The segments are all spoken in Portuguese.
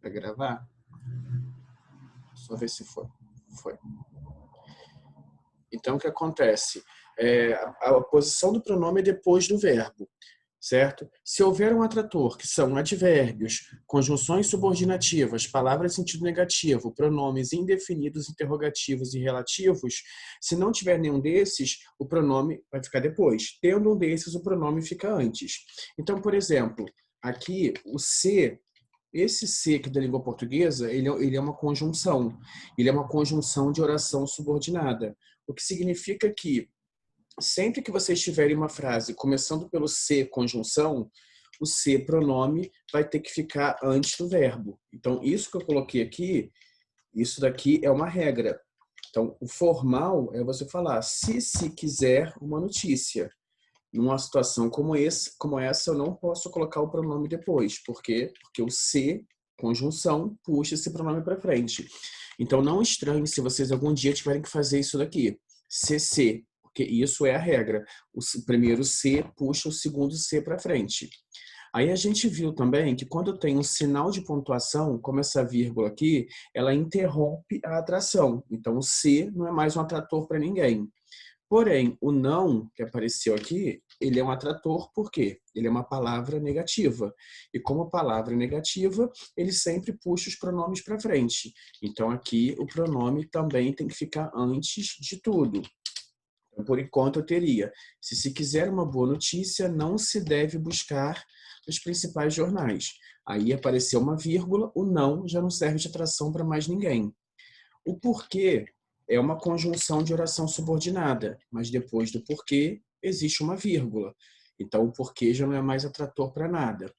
para gravar. Só ver se foi. Foi. Então, o que acontece? A posição do pronome é depois do verbo, certo? Se houver um atrator, que são advérbios, conjunções subordinativas, palavras em sentido negativo, pronomes indefinidos, interrogativos e relativos, se não tiver nenhum desses, o pronome vai ficar depois. Tendo um desses, o pronome fica antes. Então, por exemplo, aqui o se, esse se aqui da língua portuguesa, ele é uma conjunção. Ele é uma conjunção de oração subordinada. O que significa que sempre que vocês tiverem uma frase começando pelo se conjunção, o se pronome vai ter que ficar antes do verbo. Então, isso que eu coloquei aqui, isso daqui é uma regra. Então, o formal é você falar se quiser uma notícia. Numa situação como essa, eu não posso colocar o pronome depois. Por quê? Porque o se, conjunção, puxa esse pronome para frente. Então, não estranhe se vocês algum dia tiverem que fazer isso daqui. Se, porque isso é a regra. O primeiro se puxa o segundo se para frente. Aí a gente viu também que quando tem um sinal de pontuação, como essa vírgula aqui, ela interrompe a atração. Então, o se não é mais um atrator para ninguém. Porém, o não, que apareceu aqui, ele é um atrator por quê? Ele é uma palavra negativa. E como palavra negativa, ele sempre puxa os pronomes para frente. Então, aqui, o pronome também tem que ficar antes de tudo. Então, por enquanto, eu teria: se quiser uma boa notícia, não se deve buscar nos principais jornais. Aí apareceu uma vírgula, o não já não serve de atração para mais ninguém. O porquê é uma conjunção de oração subordinada, mas depois do porquê existe uma vírgula. Então, o porquê já não é mais atrator para nada.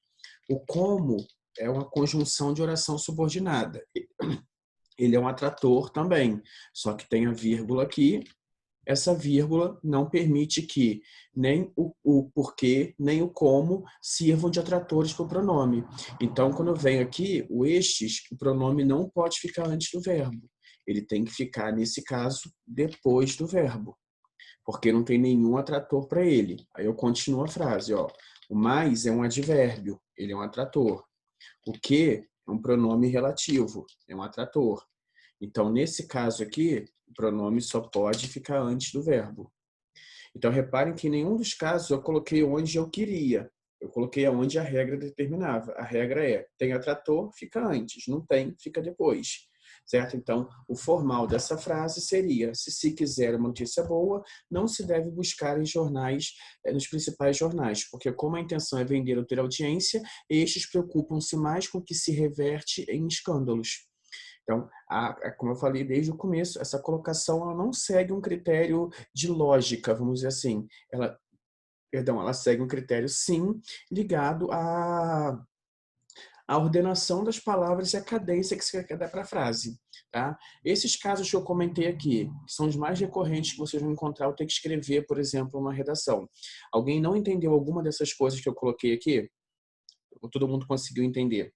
O como é uma conjunção de oração subordinada. Ele é um atrator também, só que tem a vírgula aqui. Essa vírgula não permite que nem o porquê, nem o como sirvam de atratores para o pronome. Então, quando eu venho aqui, o estes, o pronome não pode ficar antes do verbo. Ele tem que ficar, nesse caso, depois do verbo, porque não tem nenhum atrator para ele. Aí eu continuo a frase, ó. O mais é um advérbio, ele é um atrator. O que é um pronome relativo, é um atrator. Então, nesse caso aqui, o pronome só pode ficar antes do verbo. Então, reparem que em nenhum dos casos eu coloquei onde eu queria. Eu coloquei onde a regra determinava. A regra é: tem atrator, fica antes. Não tem, fica depois. Certo? Então, o formal dessa frase seria: se quiser uma notícia boa, não se deve buscar em jornais, nos principais jornais, porque como a intenção é vender ou ter audiência, estes preocupam-se mais com o que se reverte em escândalos. Então, como eu falei desde o começo, essa colocação ela não segue um critério de lógica, vamos dizer assim. Ela segue um critério, sim, ligado à ordenação das palavras e à cadência que você quer dar para a frase. Tá? Esses casos que eu comentei aqui, que são os mais recorrentes que vocês vão encontrar ao ter que escrever, por exemplo, uma redação. Alguém não entendeu alguma dessas coisas que eu coloquei aqui? Ou todo mundo conseguiu entender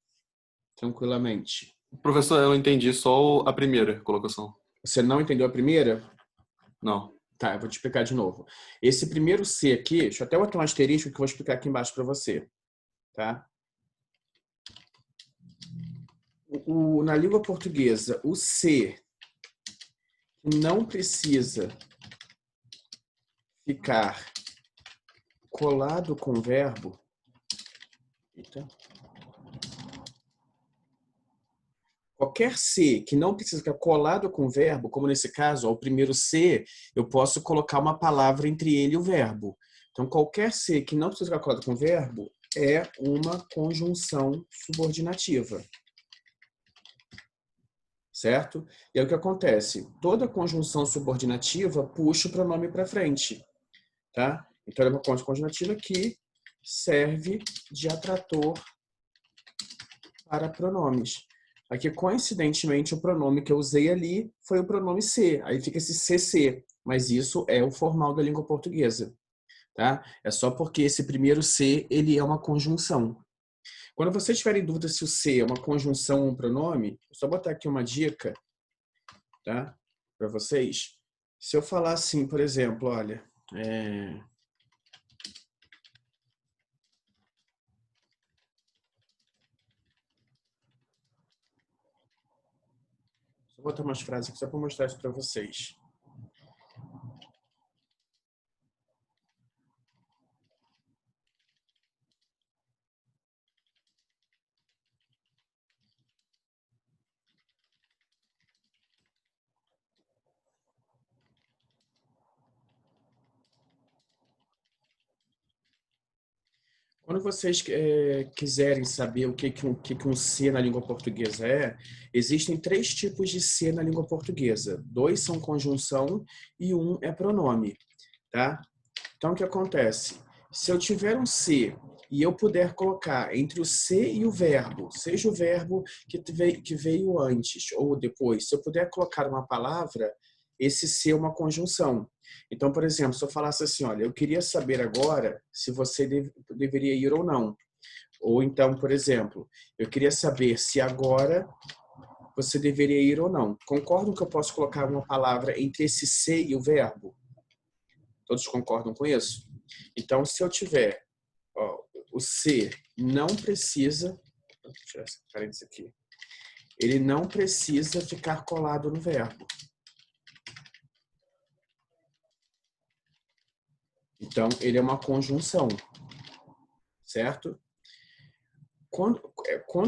tranquilamente? Professor, eu entendi só a primeira colocação. Você não entendeu a primeira? Não. Tá, eu vou te explicar de novo. Esse primeiro C aqui, deixa eu até botar um asterisco que eu vou explicar aqui embaixo para você. Tá? Na língua portuguesa, o C não precisa ficar colado com o verbo. Eita. Qualquer C que não precisa ficar colado com o verbo, como nesse caso, ó, o primeiro C, eu posso colocar uma palavra entre ele e o verbo. Então, qualquer C que não precisa ficar colado com o verbo é uma conjunção subordinativa. Certo? E aí o que acontece? Toda conjunção subordinativa puxa o pronome para frente. Tá? Então, é uma conjunção subordinativa que serve de atrator para pronomes. Aqui, coincidentemente, o pronome que eu usei ali foi o pronome ser. Aí fica esse CC, mas isso é o formal da língua portuguesa. Tá? É só porque esse primeiro ser ele é uma conjunção. Quando vocês tiverem dúvida se o ser é uma conjunção ou um pronome, é só botar aqui uma dica, tá? Para vocês. Se eu falar assim, por exemplo, olha, Vou botar umas frases aqui só para mostrar isso para vocês. Quando vocês quiserem saber o que um ser na língua portuguesa existem 3 tipos de ser na língua portuguesa. 2 são conjunção e 1 é pronome, tá? Então, o que acontece? Se eu tiver um ser e eu puder colocar entre o ser e o verbo, seja o verbo que veio antes ou depois, se eu puder colocar uma palavra, esse ser é uma conjunção. Então, por exemplo, se eu falasse assim, olha, eu queria saber agora se você deveria ir ou não. Ou então, por exemplo, eu queria saber se agora você deveria ir ou não. Concordam que eu posso colocar uma palavra entre esse ser e o verbo? Todos concordam com isso? Então, se eu tiver o ser não precisa, vou tirar essa parênteses aqui, ele não precisa ficar colado no verbo. Então, ele é uma conjunção, certo? Quando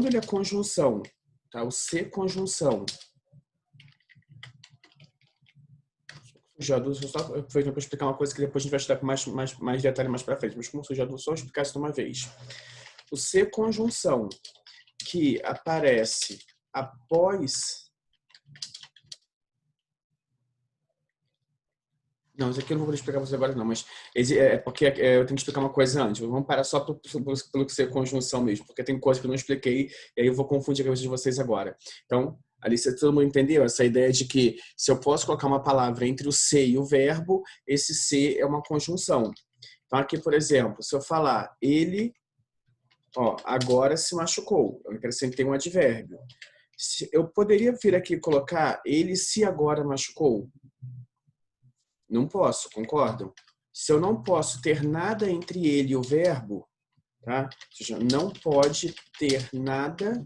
ele é conjunção, tá? O ser conjunção. Sujador, só para explicar uma coisa que depois a gente vai estudar com mais detalhe mais para frente, mas como sujador, só explicar isso de uma vez. O ser conjunção que aparece após... Não, isso aqui eu não vou explicar para vocês agora não, mas é porque eu tenho que explicar uma coisa antes. Vamos parar só pelo que ser conjunção mesmo, porque tem coisa que eu não expliquei e aí eu vou confundir a cabeça de vocês agora. Então, ali, se todo mundo entendeu essa ideia de que se eu posso colocar uma palavra entre o ser e o verbo, esse ser é uma conjunção. Então, aqui, por exemplo, se eu falar ele, agora se machucou, eu acrescentei um advérbio. Eu poderia vir aqui e colocar ele se agora machucou? Não posso, concordam? Se eu não posso ter nada entre ele e o verbo, tá? Ou seja, não pode ter nada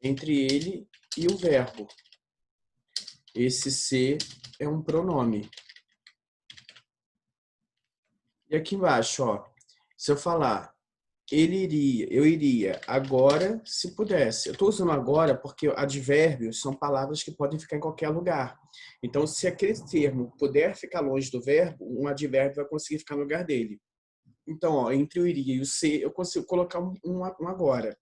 entre ele e o verbo. Esse ser é um pronome. E aqui embaixo, se eu falar eu iria agora, se pudesse. Eu estou usando agora porque advérbios são palavras que podem ficar em qualquer lugar. Então, se aquele termo puder ficar longe do verbo, um advérbio vai conseguir ficar no lugar dele. Então, entre o iria e o ser, eu consigo colocar um agora.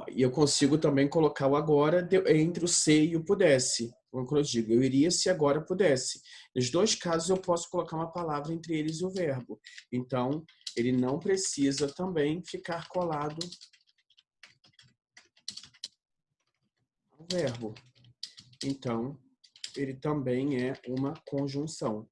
E eu consigo também colocar o agora entre o ser e o pudesse. Quando eu digo, eu iria se agora pudesse. Nos 2 casos, eu posso colocar uma palavra entre eles e o verbo. Então, ele não precisa também ficar colado ao verbo. Então, ele também é uma conjunção.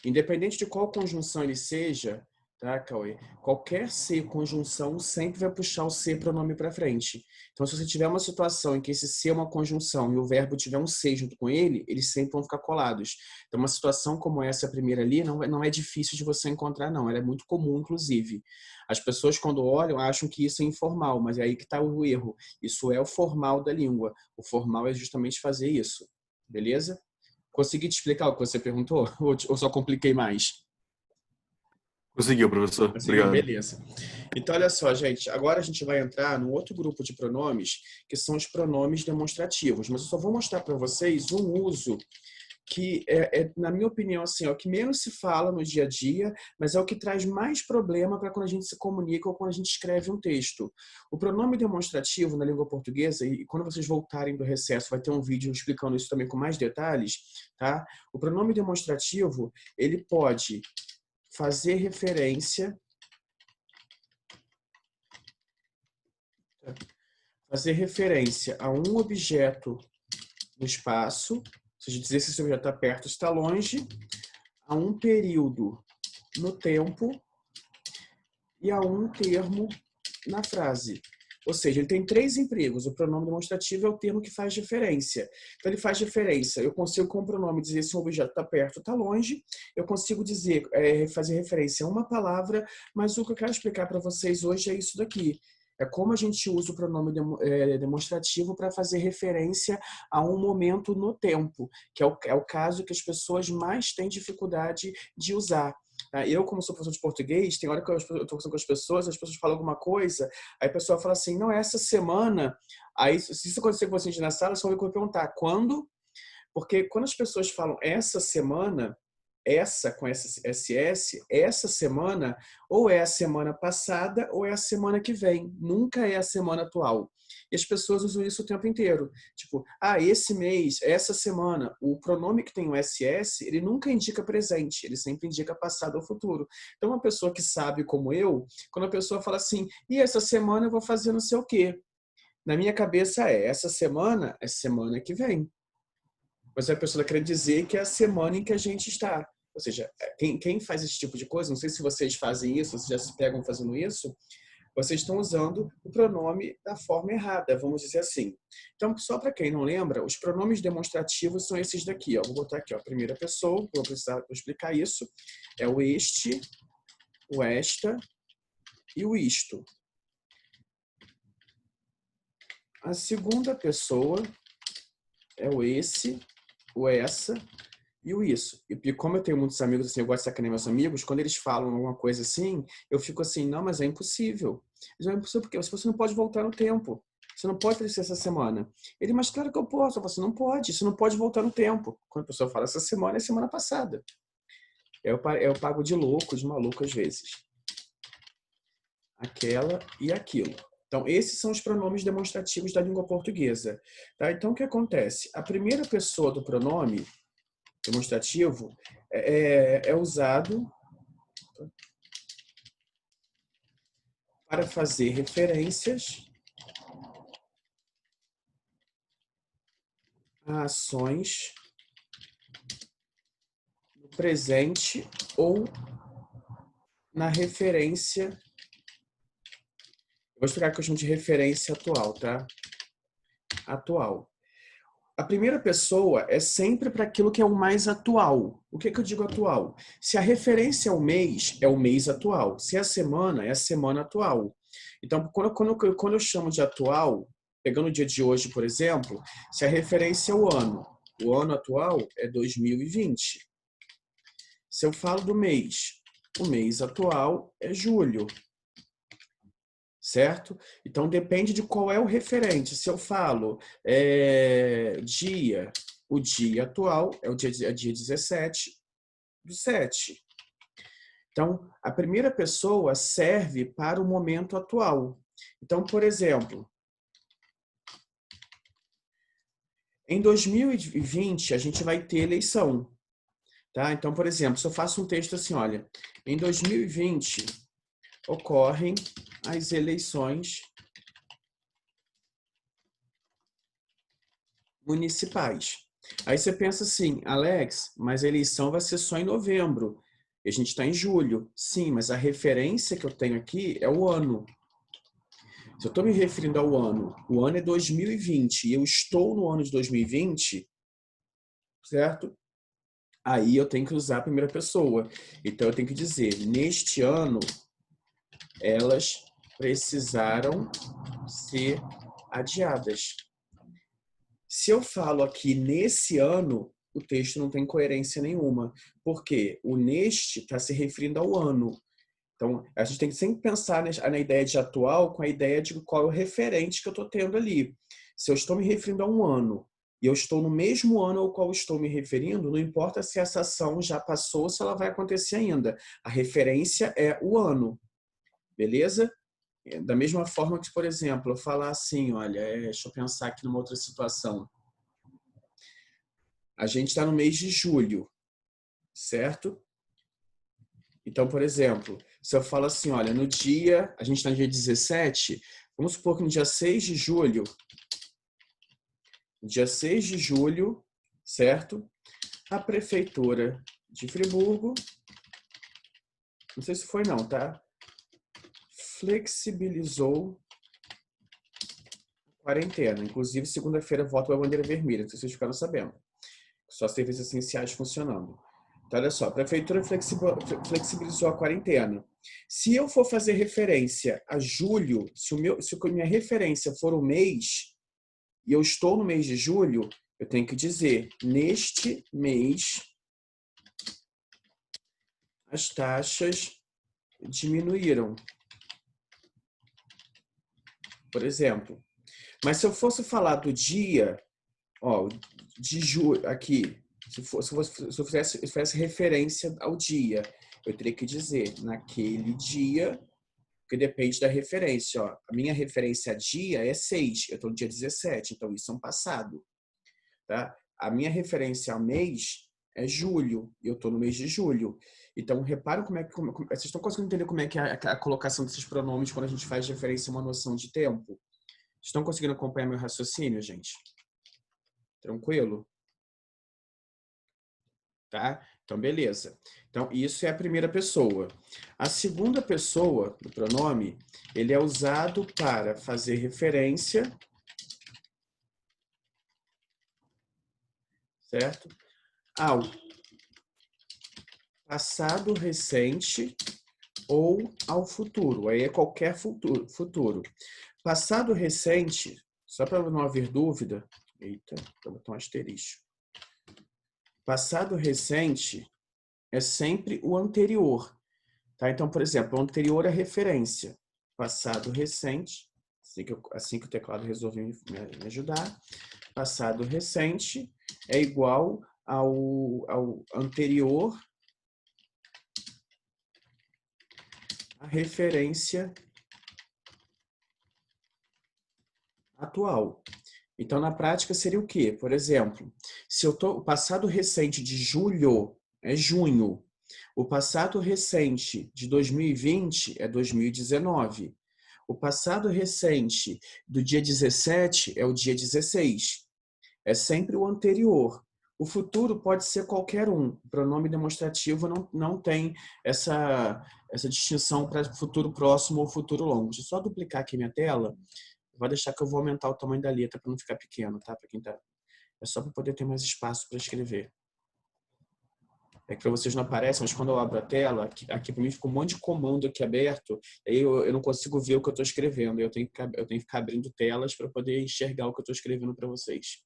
Independente de qual conjunção ele seja, tá, Cauê? Qualquer ser conjunção sempre vai puxar o ser pronome para frente. Então, se você tiver uma situação em que esse ser é uma conjunção e o verbo tiver um ser junto com ele, eles sempre vão ficar colados. Então, uma situação como essa primeira ali não é difícil de você encontrar, não. Ela é muito comum, inclusive. As pessoas, quando olham, acham que isso é informal, mas é aí que está o erro. Isso é o formal da língua. O formal é justamente fazer isso. Beleza? Consegui te explicar o que você perguntou? Ou só compliquei mais? Conseguiu, professor. Obrigado. Beleza. Então, olha só, gente. Agora a gente vai entrar num outro grupo de pronomes, que são os pronomes demonstrativos. Mas eu só vou mostrar para vocês um uso que na minha opinião, assim, é o que menos se fala no dia a dia, mas é o que traz mais problema para quando a gente se comunica ou quando a gente escreve um texto. O pronome demonstrativo na língua portuguesa, e quando vocês voltarem do recesso, vai ter um vídeo explicando isso também com mais detalhes, tá? O pronome demonstrativo, ele pode fazer referência a um objeto no espaço, ou seja, dizer se esse objeto está perto ou está longe, a um período no tempo e a um termo na frase. Ou seja, ele tem 3 empregos. O pronome demonstrativo é o termo que faz referência. Então, ele faz referência. Eu consigo, com o pronome, dizer se um objeto está perto ou está longe. Eu consigo dizer, fazer referência a uma palavra, mas o que eu quero explicar para vocês hoje é isso daqui. É como a gente usa o pronome demonstrativo para fazer referência a um momento no tempo, que é o caso que as pessoas mais têm dificuldade de usar. Eu, como sou professor de português, tem hora que eu estou conversando com as pessoas falam alguma coisa, aí a pessoa fala assim, não, essa semana, aí se isso acontecer com vocês na sala, só vou perguntar, quando? Porque quando as pessoas falam essa semana, essa com SS, essa semana, ou é a semana passada ou é a semana que vem. Nunca é a semana atual. E as pessoas usam isso o tempo inteiro. Tipo, esse mês, essa semana, o pronome que tem o SS, ele nunca indica presente, ele sempre indica passado ou futuro. Então, uma pessoa que sabe como eu, quando a pessoa fala assim, e essa semana eu vou fazer não sei o quê. Na minha cabeça essa semana é semana que vem. Mas a pessoa quer dizer que é a semana em que a gente está. Ou seja, quem faz esse tipo de coisa, não sei se vocês fazem isso, vocês já se pegam fazendo isso, vocês estão usando o pronome da forma errada, vamos dizer assim. Então, só para quem não lembra, os pronomes demonstrativos são esses daqui. Ó. Vou botar aqui, ó, primeira pessoa, vou precisar explicar isso. É o este, o esta e o isto. A segunda pessoa é o esse, o essa e o isso. E como eu tenho muitos amigos, assim, eu gosto de sacanear meus amigos, quando eles falam alguma coisa assim, eu fico assim, não, mas é impossível. Mas é impossível porque você não pode voltar no tempo. Você não pode fazer isso essa semana. Ele, mas claro que eu posso. Você não pode. Você não pode voltar no tempo. Quando a pessoa fala essa semana, é semana passada. Eu pago de louco, de maluco às vezes. Aquela e aquilo. Então, esses são os pronomes demonstrativos da língua portuguesa. Tá? Então, o que acontece? A primeira pessoa do pronome demonstrativo é usado para fazer referências a ações no presente ou na referência. Eu vou explicar a questão de referência atual, tá? Atual. A primeira pessoa é sempre para aquilo que é o mais atual. O que eu digo atual? Se a referência é o mês atual. Se é a semana atual. Então, quando eu chamo de atual, pegando o dia de hoje, por exemplo, se a referência é o ano atual é 2020. Se eu falo do mês, o mês atual é julho. Certo? Então, depende de qual é o referente. Se eu falo dia, o dia atual é o dia 17/7. Então, a primeira pessoa serve para o momento atual. Então, por exemplo, em 2020, a gente vai ter eleição. Tá? Então, por exemplo, se eu faço um texto assim, olha, em 2020 ocorrem as eleições municipais. Aí você pensa assim, Alex, mas a eleição vai ser só em novembro. E a gente está em julho. Sim, mas a referência que eu tenho aqui é o ano. Se eu estou me referindo ao ano, o ano é 2020 e eu estou no ano de 2020, certo? Aí eu tenho que usar a primeira pessoa. Então eu tenho que dizer, neste ano, elas precisaram ser adiadas. Se eu falo aqui nesse ano, o texto não tem coerência nenhuma, porque o neste está se referindo ao ano. Então, a gente tem que sempre pensar na ideia de atual com a ideia de qual é o referente que eu estou tendo ali. Se eu estou me referindo a um ano e eu estou no mesmo ano ao qual estou me referindo, não importa se essa ação já passou ou se ela vai acontecer ainda. A referência é o ano. Beleza? Da mesma forma que, por exemplo, eu falar assim, olha, deixa eu pensar aqui numa outra situação. A gente está no mês de julho, certo? Então, por exemplo, se eu falo assim, olha, no dia, a gente está no dia 17, vamos supor que no dia 6 de julho, certo? A Prefeitura de Friburgo, não sei se foi não, tá? Flexibilizou a quarentena. Inclusive, segunda-feira volta a bandeira vermelha, não sei se vocês ficaram sabendo. Só serviços essenciais funcionando. Então, olha só, a Prefeitura flexibilizou a quarentena. Se eu for fazer referência a julho, se a minha referência for o mês, e eu estou no mês de julho, eu tenho que dizer, neste mês, as taxas diminuíram. Por exemplo. Mas se eu fosse falar do dia, ó, de julho, aqui, se eu fizesse referência ao dia, eu teria que dizer, naquele dia, porque depende da referência. Ó. A minha referência a dia é 6, eu estou no dia 17, então isso é um passado. Tá? A minha referência a mês é julho, e eu estou no mês de julho. Então, reparam vocês estão conseguindo entender como é que é a colocação desses pronomes quando a gente faz referência a uma noção de tempo? Estão conseguindo acompanhar meu raciocínio, gente? Tranquilo? Tá? Então, beleza. Então, isso é a primeira pessoa. A segunda pessoa do pronome, ele é usado para fazer referência, certo? Ao passado recente ou ao futuro. Aí é qualquer futuro. Passado recente, só para não haver dúvida, eita, vou botar um asterisco. Passado recente é sempre o anterior. Tá? Então, por exemplo, o anterior é referência. Passado recente, assim que o teclado resolveu me ajudar, passado recente é igual ao anterior à referência atual. Então, na prática, seria o quê? Por exemplo, se o passado recente de julho é junho, o passado recente de 2020 é 2019. O passado recente do dia 17 é o dia 16. É sempre o anterior. O futuro pode ser qualquer um. O pronome demonstrativo não tem essa distinção para futuro próximo ou futuro longo. Deixa eu só duplicar aqui minha tela. Vai deixar que eu vou aumentar o tamanho da letra para não ficar pequeno, tá? Para quem tá... É só para poder ter mais espaço para escrever. É que para vocês não aparecem, mas quando eu abro a tela, aqui para mim fica um monte de comando aqui aberto, aí eu não consigo ver o que eu estou escrevendo. Eu tenho que ficar abrindo telas para poder enxergar o que eu estou escrevendo para vocês.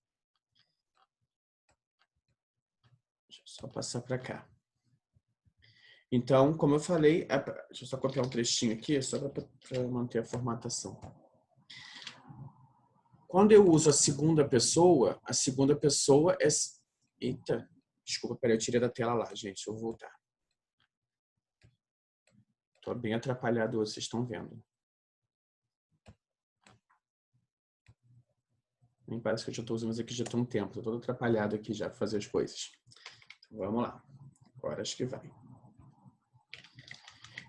Deixa eu só passar para cá. Então, como eu falei, deixa eu só copiar um trechinho aqui, só para manter a formatação. Quando eu uso a segunda pessoa é... Eita, desculpa, peraí, eu tirei da tela lá, gente, deixa eu voltar. Estou bem atrapalhado, vocês estão vendo. Nem parece que eu já estou usando isso aqui já tem um tempo, estou todo atrapalhado aqui já para fazer as coisas. Então, vamos lá, agora acho que vai.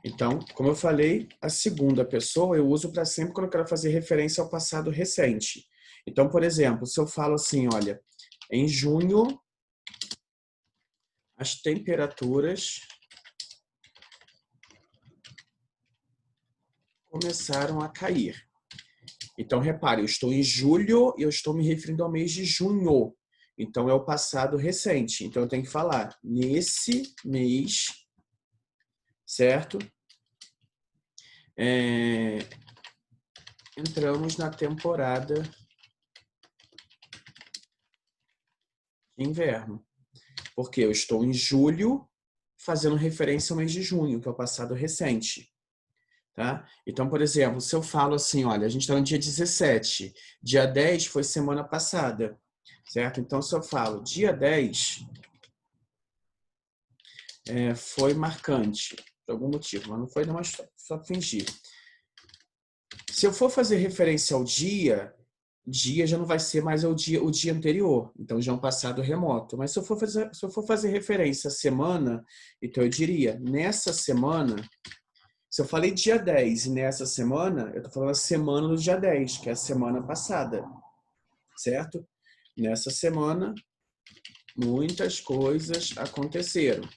Então, como eu falei, a segunda pessoa eu uso para sempre quando eu quero fazer referência ao passado recente. Então, por exemplo, se eu falo assim, olha, em junho, as temperaturas começaram a cair. Então, repare, eu estou em julho e eu estou me referindo ao mês de junho. Então, é o passado recente. Então, eu tenho que falar, nesse mês, certo? Entramos na temporada de inverno. Porque eu estou em julho fazendo referência ao mês de junho, que é o passado recente. Tá? Então, por exemplo, se eu falo assim, olha, a gente está no dia 17, dia 10 foi semana passada, certo? Então, se eu falo dia 10 foi marcante, por algum motivo, mas não foi, não, mas só fingir. Se eu for fazer referência ao dia já não vai ser mais o dia anterior, então já é um passado remoto. Mas se eu for fazer referência à semana, então eu diria, nessa semana, se eu falei dia 10 e nessa semana, eu estou falando a semana do dia 10, que é a semana passada, certo? Nessa semana, muitas coisas aconteceram.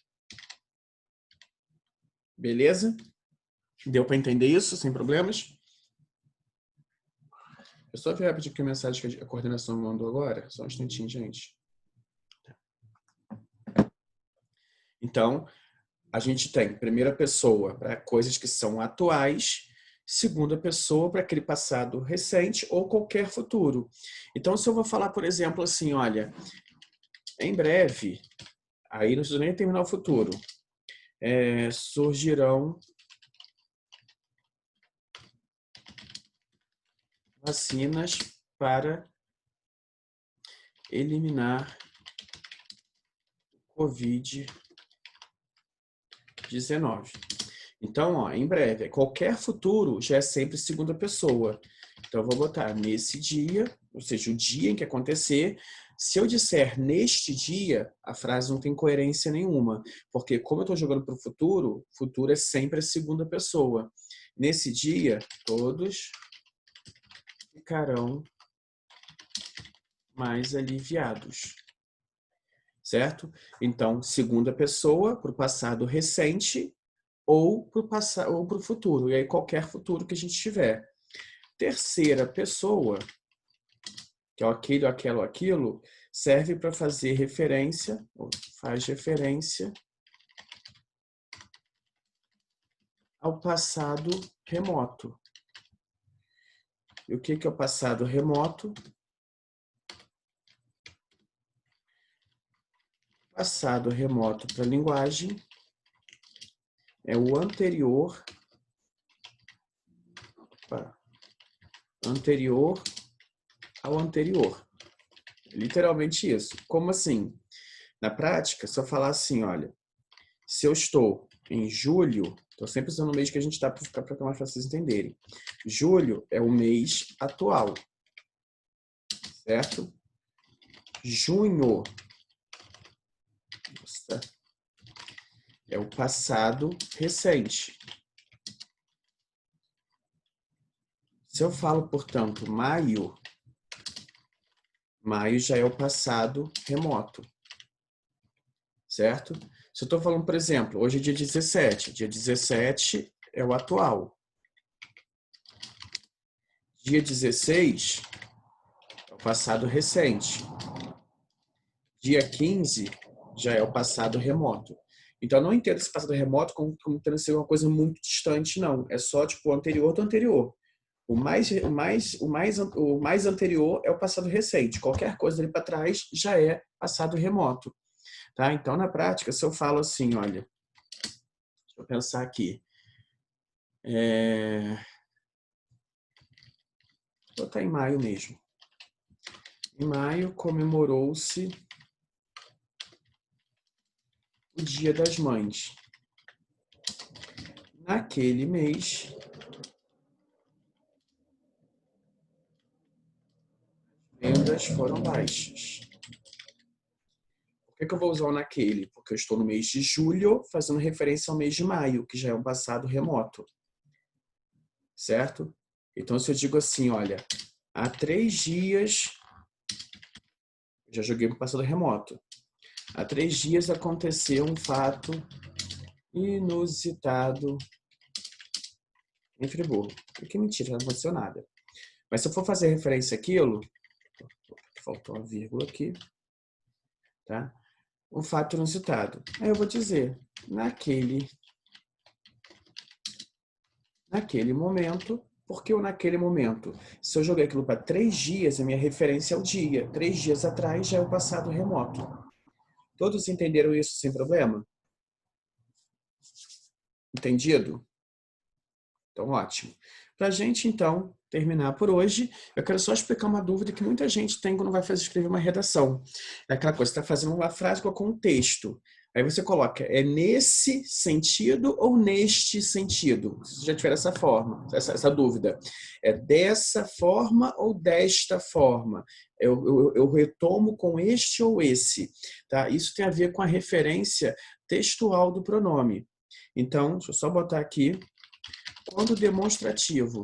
Beleza? Deu para entender isso sem problemas? Eu só ver rapidinho que a mensagem que a coordenação me mandou agora. Só um instantinho, gente. Então, a gente tem primeira pessoa para coisas que são atuais, segunda pessoa para aquele passado recente ou qualquer futuro. Então, se eu vou falar, por exemplo, assim, olha, em breve, aí não preciso nem terminar o futuro, surgirão vacinas para eliminar o Covid-19. Então, ó, em breve, qualquer futuro já é sempre segunda pessoa. Então, eu vou botar nesse dia, ou seja, o dia em que acontecer. Se eu disser neste dia, a frase não tem coerência nenhuma, porque como eu estou jogando para o futuro é sempre a segunda pessoa. Nesse dia, todos ficarão mais aliviados. Certo? Então, segunda pessoa para o passado recente ou para o futuro. E aí, qualquer futuro que a gente tiver. Terceira pessoa, que é o aquele, aquilo, serve para fazer referência, ou faz referência ao passado remoto. E o que é o passado remoto? Passado remoto para a linguagem é o anterior ao anterior. Literalmente isso. Como assim? Na prática, se eu falar assim, olha, se eu estou em julho, estou sempre usando o mês que a gente está para ficar mais para vocês entenderem. Julho é o mês atual, certo? Junho é o passado recente. Se eu falo, portanto, maio já é o passado remoto, certo? Se eu estou falando, por exemplo, hoje é dia 17. Dia 17 é o atual. Dia 16 é o passado recente. Dia 15 já é o passado remoto. Então, eu não entendo esse passado remoto como tendo ser uma coisa muito distante, não. É só tipo o anterior do anterior. O mais anterior é o passado recente. Qualquer coisa ali para trás já é passado remoto. Tá? Então, na prática, se eu falo assim, olha, deixa eu pensar aqui. Vou botar em maio mesmo. Em maio comemorou-se o Dia das Mães. Naquele mês, vendas foram baixas. Por que eu vou usar o naquele? Porque eu estou no mês de julho, fazendo referência ao mês de maio, que já é um passado remoto. Certo? Então, se eu digo assim, olha, há 3 dias, já joguei para o passado remoto. Há 3 dias aconteceu um fato inusitado em Friburgo. Que mentira, não aconteceu nada. Mas se eu for fazer referência àquilo, faltou uma vírgula aqui, tá? Um fato inusitado. Aí eu vou dizer, naquele momento, porque naquele momento, se eu joguei aquilo para 3 dias, a minha referência é o dia. 3 dias atrás já é o passado remoto. Todos entenderam isso sem problema? Entendido? Então, ótimo. Para a gente, então, terminar por hoje, eu quero só explicar uma dúvida que muita gente tem quando vai escrever uma redação. É aquela coisa, você está fazendo uma frase com um texto. Aí você coloca, é nesse sentido ou neste sentido? Se você já tiver essa forma, essa dúvida. É dessa forma ou desta forma? Eu retomo com este ou esse. Tá? Isso tem a ver com a referência textual do pronome. Então, deixa eu só botar aqui. Quando demonstrativo,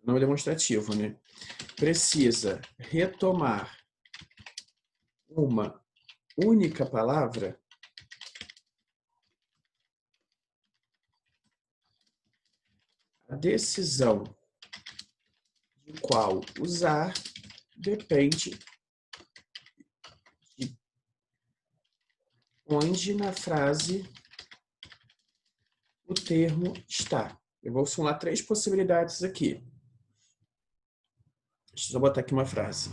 não é demonstrativo, né? Precisa retomar uma única palavra, a decisão de qual usar depende onde na frase o termo está. Eu vou simular 3 possibilidades aqui. Deixa eu botar aqui uma frase.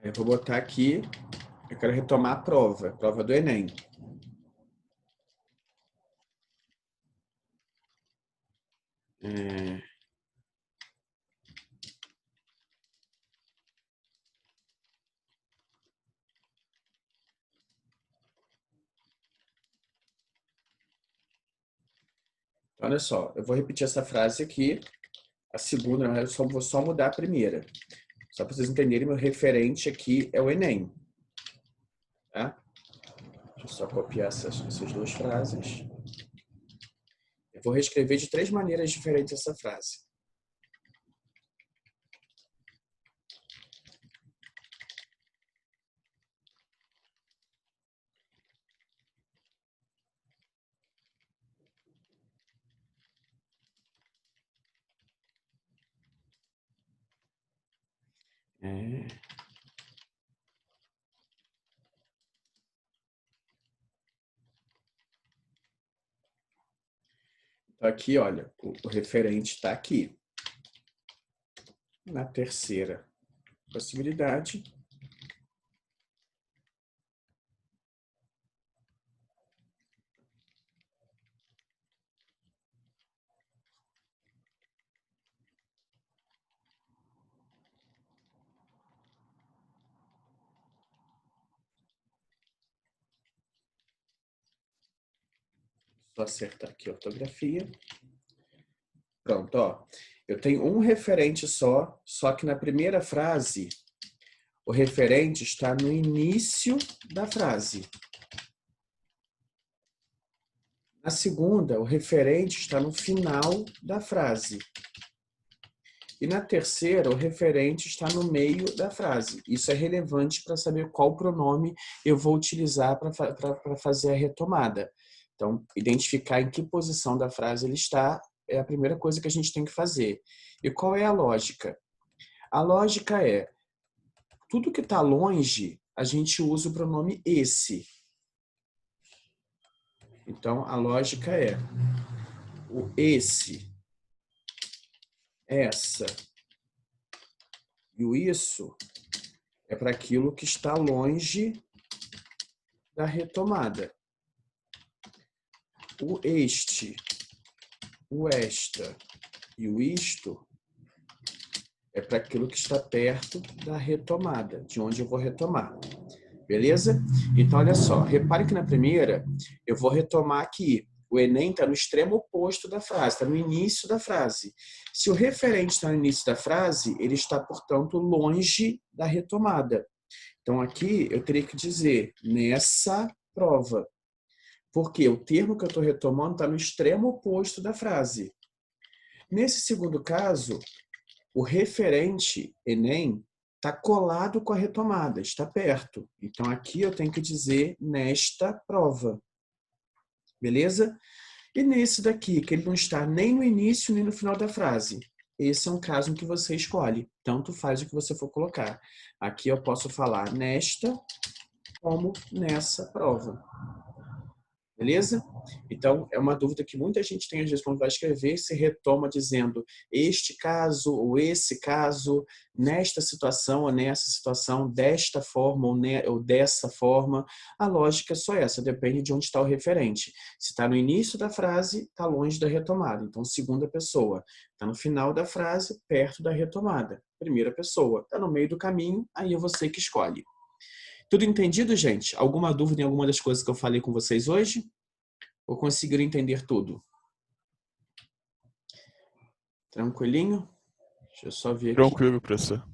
Eu vou botar aqui, eu quero retomar a prova do Enem. Olha só, eu vou repetir essa frase aqui. A segunda, eu vou só mudar a primeira. Só para vocês entenderem, meu referente aqui é o Enem. Tá? Deixa eu só copiar essas 2 frases. Eu vou reescrever de 3 maneiras diferentes essa frase. Então, aqui, olha, o referente está aqui. Na terceira possibilidade, só acertar aqui a ortografia. Pronto, ó. Eu tenho um referente só que na primeira frase, o referente está no início da frase. Na segunda, o referente está no final da frase. E na terceira, o referente está no meio da frase. Isso é relevante para saber qual pronome eu vou utilizar para fazer a retomada. Então, identificar em que posição da frase ele está é a primeira coisa que a gente tem que fazer. E qual é a lógica? A lógica é, tudo que está longe, a gente usa o pronome esse. Então, a lógica é o esse, essa e o isso é para aquilo que está longe da retomada. O este, o esta e o isto é para aquilo que está perto da retomada, de onde eu vou retomar. Beleza? Então, olha só, repare que na primeira eu vou retomar aqui. O Enem está no extremo oposto da frase, está no início da frase. Se o referente está no início da frase, ele está, portanto, longe da retomada. Então, aqui eu teria que dizer nessa prova. Porque o termo que eu estou retomando está no extremo oposto da frase. Nesse segundo caso, o referente Enem está colado com a retomada, está perto. Então, aqui eu tenho que dizer nesta prova. Beleza? E nesse daqui, que ele não está nem no início nem no final da frase. Esse é um caso em que você escolhe. Tanto faz o que você for colocar. Aqui eu posso falar nesta como nessa prova. Beleza? Então, é uma dúvida que muita gente tem, às vezes, quando vai escrever, se retoma dizendo este caso ou esse caso, nesta situação ou nessa situação, desta forma ou dessa forma. A lógica é só essa, depende de onde está o referente. Se está no início da frase, está longe da retomada. Então, segunda pessoa. Está no final da frase, perto da retomada. Primeira pessoa. Está no meio do caminho, aí é você que escolhe. Tudo entendido, gente? Alguma dúvida em alguma das coisas que eu falei com vocês hoje? Ou conseguiram entender tudo? Tranquilinho? Deixa eu só ver aqui. Tranquilo, professor.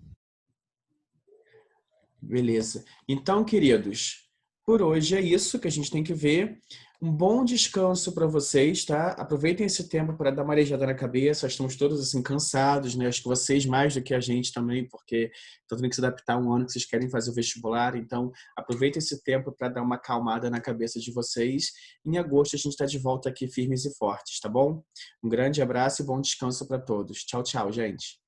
Beleza. Então, queridos, por hoje é isso que a gente tem que ver. Um bom descanso para vocês, tá? Aproveitem esse tempo para dar uma arejada na cabeça. Estamos todos assim cansados, né? Acho que vocês mais do que a gente também, porque estão tendo que se adaptar a um ano que vocês querem fazer o vestibular. Então, aproveitem esse tempo para dar uma acalmada na cabeça de vocês. Em agosto a gente está de volta aqui firmes e fortes, tá bom? Um grande abraço e bom descanso para todos. Tchau, tchau, gente.